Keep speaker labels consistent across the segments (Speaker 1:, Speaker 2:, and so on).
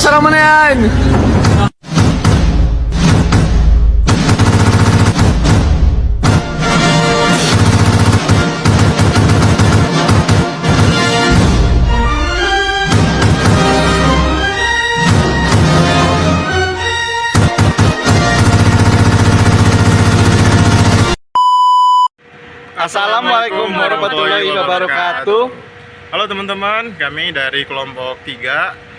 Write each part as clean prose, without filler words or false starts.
Speaker 1: sama na yan!
Speaker 2: Assalamualaikum warahmatullahi wabarakatuh.
Speaker 3: Halo teman-teman, kami dari kelompok 3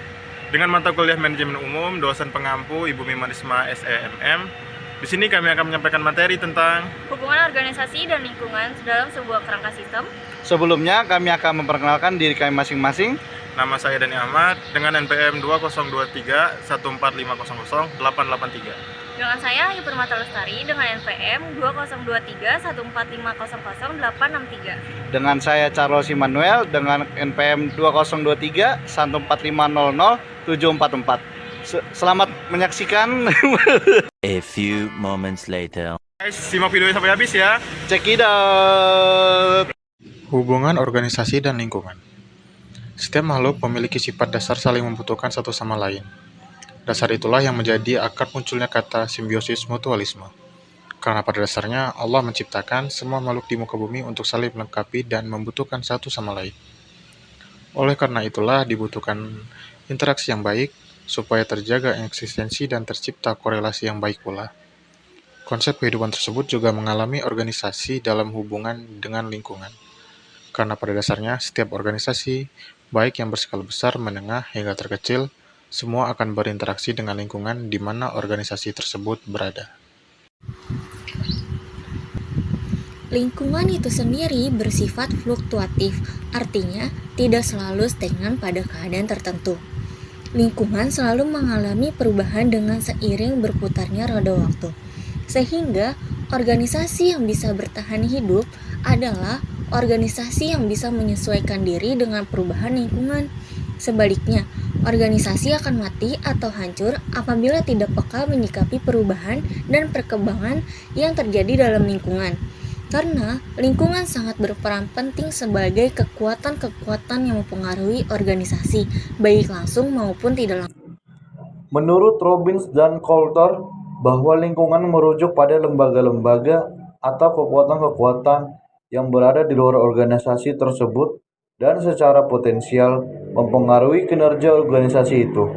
Speaker 3: dengan mata kuliah Manajemen Umum, dosen pengampu Ibu Mimanisma SEMM. Di sini kami akan menyampaikan materi tentang
Speaker 4: hubungan organisasi dan lingkungan dalam sebuah kerangka sistem.
Speaker 2: Sebelumnya kami akan memperkenalkan diri kami masing-masing.
Speaker 3: Nama saya Dani Ahmad dengan NPM 2023 14500 883.
Speaker 4: Dengan saya Ayu Permata Lestari dengan NPM 2023 14500 863.
Speaker 2: Dengan saya Charles Immanuel dengan NPM 2023 14500 744. Selamat menyaksikan.
Speaker 5: A few moments later.
Speaker 3: Guys, simak videonya sampai habis ya.
Speaker 2: Check it out.
Speaker 3: Hubungan organisasi dan lingkungan. Setiap makhluk memiliki sifat dasar saling membutuhkan satu sama lain. Dasar itulah yang menjadi akar munculnya kata simbiosis mutualisme. Karena pada dasarnya Allah menciptakan semua makhluk di muka bumi untuk saling melengkapi dan membutuhkan satu sama lain. Oleh karena itulah dibutuhkan interaksi yang baik supaya terjaga eksistensi dan tercipta korelasi yang baik pula. Konsep kehidupan tersebut juga mengalami organisasi dalam hubungan dengan lingkungan. Karena pada dasarnya setiap organisasi, baik yang berskala besar, menengah, hingga terkecil, semua akan berinteraksi dengan lingkungan di mana organisasi tersebut berada.
Speaker 4: Lingkungan itu sendiri bersifat fluktuatif, artinya tidak selalu stagnan pada keadaan tertentu. Lingkungan selalu mengalami perubahan dengan seiring berputarnya roda waktu. Sehingga organisasi yang bisa bertahan hidup adalah organisasi yang bisa menyesuaikan diri dengan perubahan lingkungan. Sebaliknya, organisasi akan mati atau hancur apabila tidak peka menyikapi perubahan dan perkembangan yang terjadi dalam lingkungan. Karena lingkungan sangat berperan penting sebagai kekuatan-kekuatan yang mempengaruhi organisasi, baik langsung maupun tidak langsung.
Speaker 6: Menurut Robbins dan Coulter, bahwa lingkungan merujuk pada lembaga-lembaga atau kekuatan-kekuatan yang berada di luar organisasi tersebut dan secara potensial mempengaruhi kinerja organisasi itu.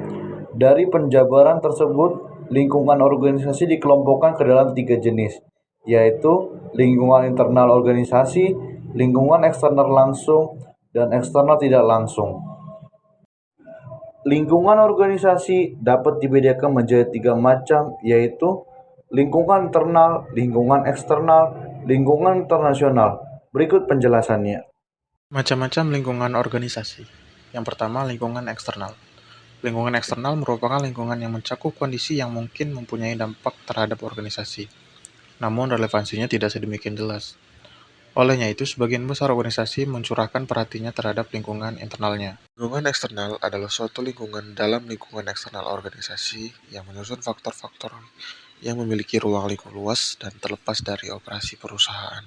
Speaker 6: Dari penjabaran tersebut, lingkungan organisasi dikelompokkan ke dalam 3 jenis, yaitu lingkungan internal organisasi, lingkungan eksternal langsung, dan eksternal tidak langsung. Lingkungan organisasi dapat dibedakan menjadi 3 macam, yaitu lingkungan internal, lingkungan eksternal, lingkungan internasional. Berikut penjelasannya.
Speaker 3: Macam-macam lingkungan organisasi. Yang pertama, lingkungan eksternal. Lingkungan eksternal merupakan lingkungan yang mencakup kondisi yang mungkin mempunyai dampak terhadap organisasi, namun relevansinya tidak sedemikian jelas. Olehnya itu, sebagian besar organisasi mencurahkan perhatiannya terhadap lingkungan internalnya. Lingkungan eksternal adalah suatu lingkungan dalam lingkungan eksternal organisasi yang menyusun faktor-faktor yang memiliki ruang lingkup luas dan terlepas dari operasi perusahaan.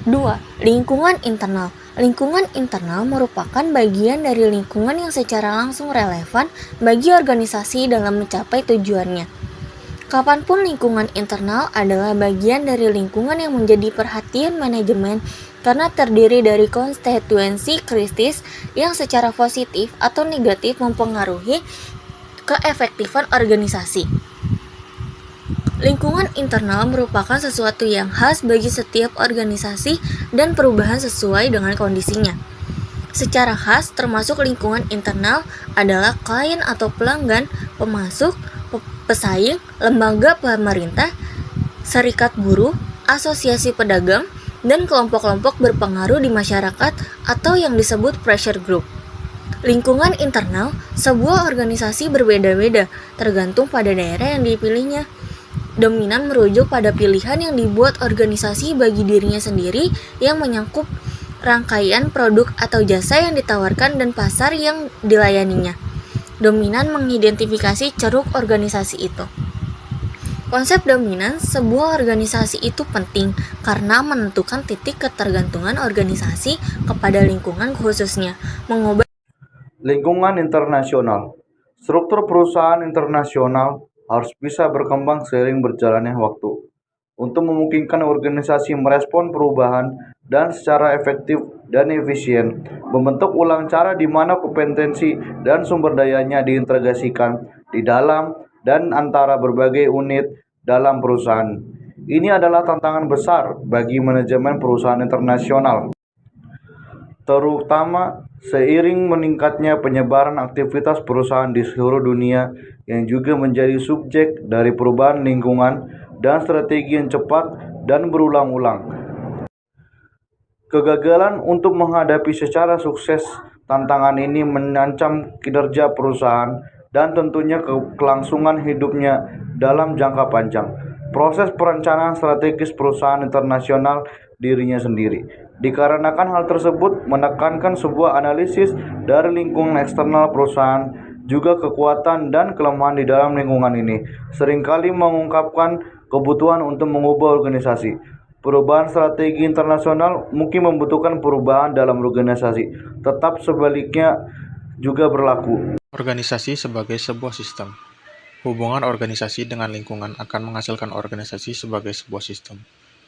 Speaker 4: 2. Lingkungan internal. Lingkungan internal merupakan bagian dari lingkungan yang secara langsung relevan bagi organisasi dalam mencapai tujuannya. Kapanpun lingkungan internal adalah bagian dari lingkungan yang menjadi perhatian manajemen karena terdiri dari konstituensi kritis yang secara positif atau negatif mempengaruhi keefektifan organisasi. Lingkungan internal merupakan sesuatu yang khas bagi setiap organisasi dan perubahan sesuai dengan kondisinya. Secara khas, termasuk lingkungan internal adalah klien atau pelanggan, pemasok, pesaing, lembaga pemerintah, serikat buruh, asosiasi pedagang, dan kelompok-kelompok berpengaruh di masyarakat atau yang disebut pressure group. Lingkungan internal sebuah organisasi berbeda-beda tergantung pada daerah yang dipilihnya. Dominan merujuk pada pilihan yang dibuat organisasi bagi dirinya sendiri yang menyangkut rangkaian produk atau jasa yang ditawarkan dan pasar yang dilayaninya. Dominan mengidentifikasi ceruk organisasi itu. Konsep dominan sebuah organisasi itu penting karena menentukan titik ketergantungan organisasi kepada lingkungan khususnya, mengubah
Speaker 6: Lingkungan internasional. Struktur perusahaan internasional harus bisa berkembang seiring berjalannya waktu. Untuk memungkinkan organisasi merespon perubahan dan secara efektif dan efisien, membentuk ulang cara di mana kompetensi dan sumber dayanya diintegrasikan di dalam dan antara berbagai unit dalam perusahaan. Ini adalah tantangan besar bagi manajemen perusahaan internasional, terutama seiring meningkatnya penyebaran aktivitas perusahaan di seluruh dunia yang juga menjadi subjek dari perubahan lingkungan dan strategi yang cepat dan berulang-ulang. Kegagalan untuk menghadapi secara sukses tantangan ini mengancam kinerja perusahaan dan tentunya kelangsungan hidupnya dalam jangka panjang. Proses perencanaan strategis perusahaan internasional dirinya sendiri. Dikarenakan hal tersebut menekankan sebuah analisis dari lingkungan eksternal perusahaan, juga kekuatan dan kelemahan di dalam lingkungan ini, seringkali mengungkapkan kebutuhan untuk mengubah organisasi. Perubahan strategi internasional mungkin membutuhkan perubahan dalam organisasi, tetap sebaliknya juga berlaku.
Speaker 3: Organisasi sebagai sebuah sistem. Hubungan organisasi dengan lingkungan akan menghasilkan organisasi sebagai sebuah sistem,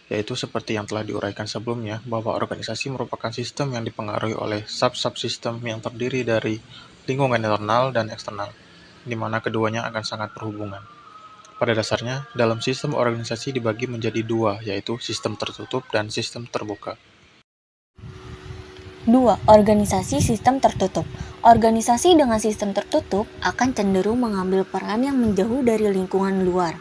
Speaker 3: yaitu seperti yang telah diuraikan sebelumnya bahwa organisasi merupakan sistem yang dipengaruhi oleh sub-subsistem yang terdiri dari lingkungan internal dan eksternal, di mana keduanya akan sangat berhubungan. Pada dasarnya, dalam sistem organisasi dibagi menjadi dua, yaitu sistem tertutup dan sistem terbuka.
Speaker 4: 2. Organisasi sistem tertutup. Organisasi dengan sistem tertutup akan cenderung mengambil peran yang menjauh dari lingkungan luar.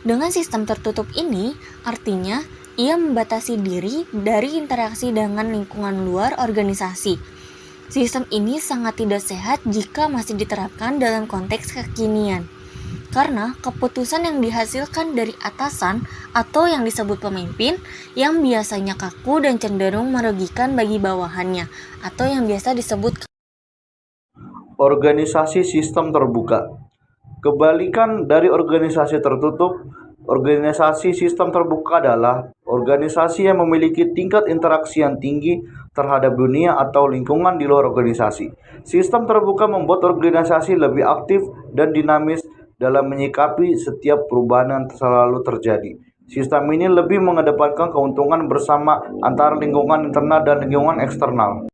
Speaker 4: Dengan sistem tertutup ini, artinya ia membatasi diri dari interaksi dengan lingkungan luar organisasi. Sistem ini sangat tidak sehat jika masih diterapkan dalam konteks kekinian, karena keputusan yang dihasilkan dari atasan atau yang disebut pemimpin yang biasanya kaku dan cenderung merugikan bagi bawahannya, atau yang biasa disebut
Speaker 6: Organisasi sistem terbuka. Kebalikan dari organisasi tertutup, organisasi sistem terbuka adalah organisasi yang memiliki tingkat interaksi yang tinggi terhadap dunia atau lingkungan di luar organisasi. Sistem terbuka membuat organisasi lebih aktif dan dinamis dalam menyikapi setiap perubahan yang selalu terjadi. Sistem ini lebih mengedepankan keuntungan bersama antara lingkungan internal dan lingkungan eksternal.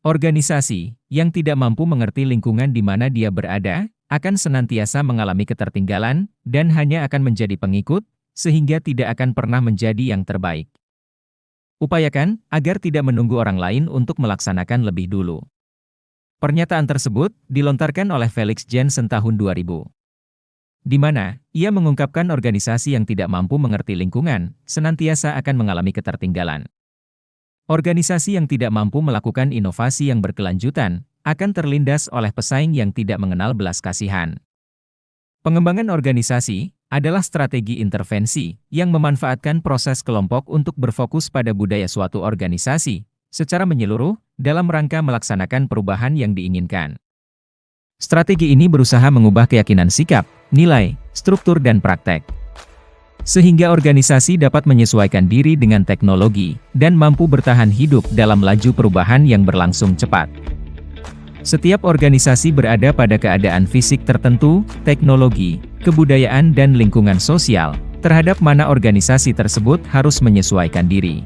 Speaker 1: Organisasi yang tidak mampu mengerti lingkungan di mana dia berada akan senantiasa mengalami ketertinggalan dan hanya akan menjadi pengikut, sehingga tidak akan pernah menjadi yang terbaik. Upayakan agar tidak menunggu orang lain untuk melaksanakan lebih dulu. Pernyataan tersebut dilontarkan oleh Felix Jensen tahun 2000, di mana ia mengungkapkan organisasi yang tidak mampu mengerti lingkungan senantiasa akan mengalami ketertinggalan. Organisasi yang tidak mampu melakukan inovasi yang berkelanjutan akan terlindas oleh pesaing yang tidak mengenal belas kasihan. Pengembangan organisasi adalah strategi intervensi yang memanfaatkan proses kelompok untuk berfokus pada budaya suatu organisasi secara menyeluruh dalam rangka melaksanakan perubahan yang diinginkan. Strategi ini berusaha mengubah keyakinan sikap, nilai, struktur dan praktek, sehingga organisasi dapat menyesuaikan diri dengan teknologi dan mampu bertahan hidup dalam laju perubahan yang berlangsung cepat. Setiap organisasi berada pada keadaan fisik tertentu, teknologi, kebudayaan dan lingkungan sosial, terhadap mana organisasi tersebut harus menyesuaikan diri.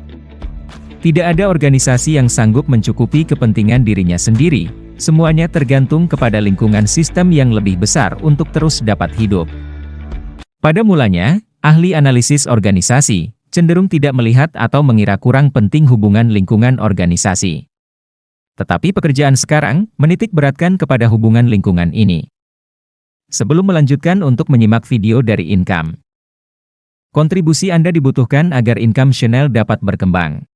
Speaker 1: Tidak ada organisasi yang sanggup mencukupi kepentingan dirinya sendiri, semuanya tergantung kepada lingkungan sistem yang lebih besar untuk terus dapat hidup. Pada mulanya, ahli analisis organisasi cenderung tidak melihat atau mengira kurang penting hubungan lingkungan organisasi. Tetapi pekerjaan sekarang menitik beratkan kepada hubungan lingkungan ini. Sebelum melanjutkan untuk menyimak video dari Income, kontribusi Anda dibutuhkan agar Income Channel dapat berkembang.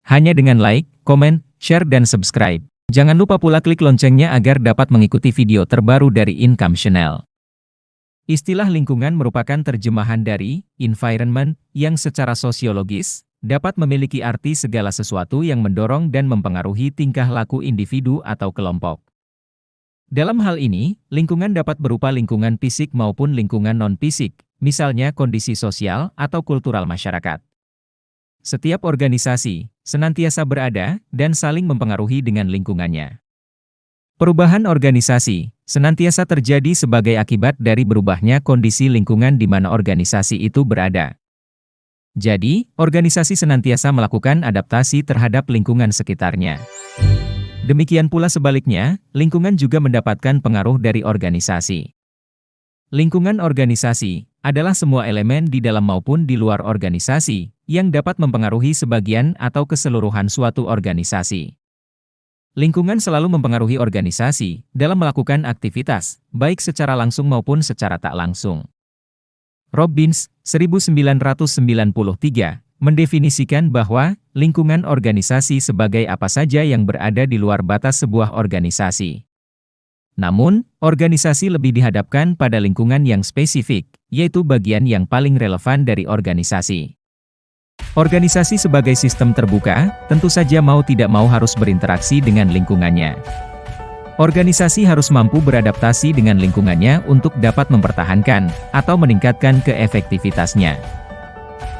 Speaker 1: Hanya dengan like, komen, share dan subscribe. Jangan lupa pula klik loncengnya agar dapat mengikuti video terbaru dari Income Channel. Istilah lingkungan merupakan terjemahan dari environment yang secara sosiologis dapat memiliki arti segala sesuatu yang mendorong dan mempengaruhi tingkah laku individu atau kelompok. Dalam hal ini, lingkungan dapat berupa lingkungan fisik maupun lingkungan non-fisik, misalnya kondisi sosial atau kultural masyarakat. Setiap organisasi senantiasa berada dan saling mempengaruhi dengan lingkungannya. Perubahan organisasi senantiasa terjadi sebagai akibat dari berubahnya kondisi lingkungan di mana organisasi itu berada. Jadi, organisasi senantiasa melakukan adaptasi terhadap lingkungan sekitarnya. Demikian pula sebaliknya, lingkungan juga mendapatkan pengaruh dari organisasi. Lingkungan organisasi adalah semua elemen di dalam maupun di luar organisasi yang dapat mempengaruhi sebagian atau keseluruhan suatu organisasi. Lingkungan selalu mempengaruhi organisasi dalam melakukan aktivitas, baik secara langsung maupun secara tak langsung. Robbins, 1993, mendefinisikan bahwa lingkungan organisasi sebagai apa saja yang berada di luar batas sebuah organisasi. Namun, organisasi lebih dihadapkan pada lingkungan yang spesifik, yaitu bagian yang paling relevan dari organisasi. Organisasi sebagai sistem terbuka, tentu saja mau tidak mau harus berinteraksi dengan lingkungannya. Organisasi harus mampu beradaptasi dengan lingkungannya untuk dapat mempertahankan atau meningkatkan keefektivitasnya.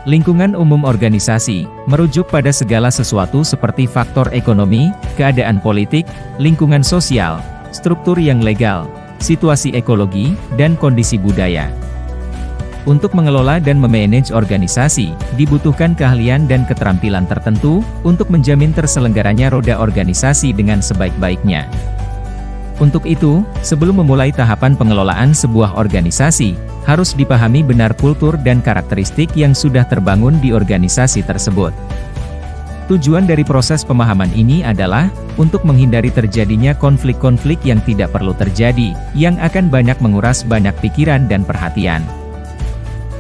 Speaker 1: Lingkungan umum organisasi merujuk pada segala sesuatu seperti faktor ekonomi, keadaan politik, lingkungan sosial, struktur yang legal, situasi ekologi, dan kondisi budaya. Untuk mengelola dan memanage organisasi, dibutuhkan keahlian dan keterampilan tertentu untuk menjamin terselenggaranya roda organisasi dengan sebaik-baiknya. Untuk itu, sebelum memulai tahapan pengelolaan sebuah organisasi, harus dipahami benar kultur dan karakteristik yang sudah terbangun di organisasi tersebut. Tujuan dari proses pemahaman ini adalah untuk menghindari terjadinya konflik-konflik yang tidak perlu terjadi, yang akan banyak menguras banyak pikiran dan perhatian.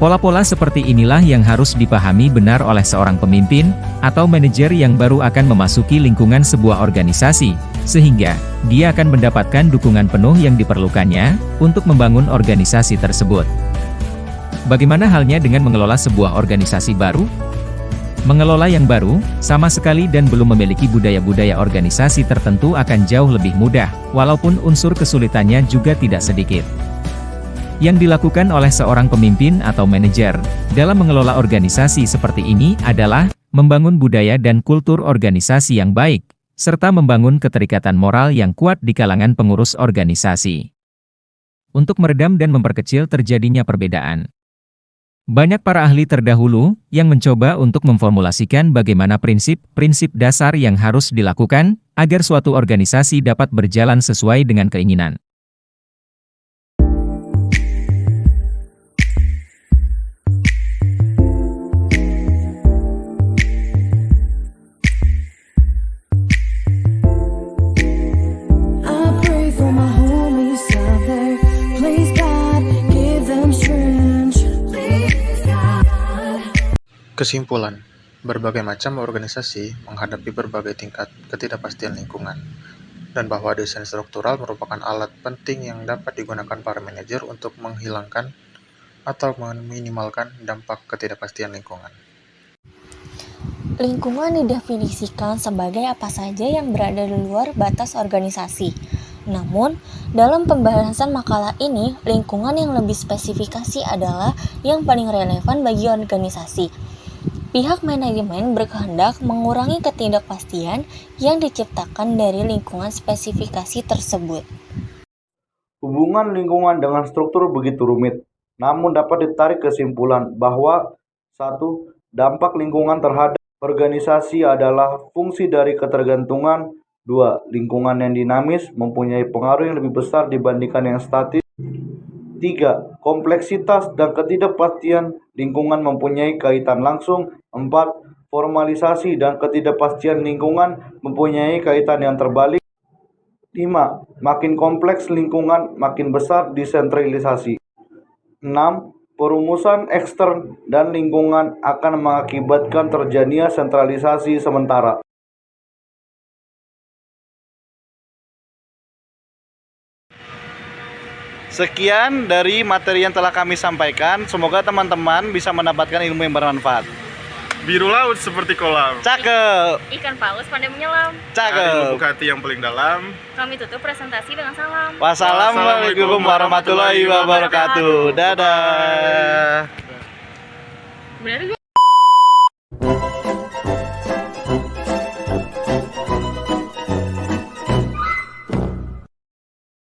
Speaker 1: Pola-pola seperti inilah yang harus dipahami benar oleh seorang pemimpin atau manajer yang baru akan memasuki lingkungan sebuah organisasi, sehingga dia akan mendapatkan dukungan penuh yang diperlukannya untuk membangun organisasi tersebut. Bagaimana halnya dengan mengelola sebuah organisasi baru? Mengelola yang baru, sama sekali dan belum memiliki budaya-budaya organisasi tertentu akan jauh lebih mudah, walaupun unsur kesulitannya juga tidak sedikit. Yang dilakukan oleh seorang pemimpin atau manajer dalam mengelola organisasi seperti ini adalah membangun budaya dan kultur organisasi yang baik, serta membangun keterikatan moral yang kuat di kalangan pengurus organisasi. Untuk meredam dan memperkecil terjadinya perbedaan. Banyak para ahli terdahulu yang mencoba untuk memformulasikan bagaimana prinsip-prinsip dasar yang harus dilakukan agar suatu organisasi dapat berjalan sesuai dengan keinginan.
Speaker 3: Kesimpulan, berbagai macam organisasi menghadapi berbagai tingkat ketidakpastian lingkungan, dan bahwa desain struktural merupakan alat penting yang dapat digunakan para manajer untuk menghilangkan atau meminimalkan dampak ketidakpastian lingkungan.
Speaker 4: Lingkungan didefinisikan sebagai apa saja yang berada di luar batas organisasi. Namun, dalam pembahasan makalah ini, lingkungan yang lebih spesifikasi adalah yang paling relevan bagi organisasi. Pihak manajemen berkehendak mengurangi ketidakpastian yang diciptakan dari lingkungan spesifikasi tersebut.
Speaker 6: Hubungan lingkungan dengan struktur begitu rumit, namun dapat ditarik kesimpulan bahwa 1. Dampak lingkungan terhadap organisasi adalah fungsi dari ketergantungan. 2. Lingkungan yang dinamis mempunyai pengaruh yang lebih besar dibandingkan yang statis. 3. Kompleksitas dan ketidakpastian lingkungan mempunyai kaitan langsung. 4. Formalisasi dan ketidakpastian lingkungan mempunyai kaitan yang terbalik. 5. Makin kompleks lingkungan, makin besar desentralisasi. 6. Perumusan ekstern dan lingkungan akan mengakibatkan terjadinya sentralisasi sementara.
Speaker 2: Sekian dari materi yang telah kami sampaikan. Semoga teman-teman bisa mendapatkan ilmu yang bermanfaat.
Speaker 3: Biru laut seperti kolam.
Speaker 2: Cakep.
Speaker 7: Ikan paus pandai menyelam.
Speaker 3: Dari
Speaker 2: Cakep.
Speaker 3: lubuk hati yang paling dalam.
Speaker 7: Kami tutup presentasi dengan salam.
Speaker 2: Wassalamualaikum warahmatullahi wabarakatuh. Dadah.
Speaker 7: Benar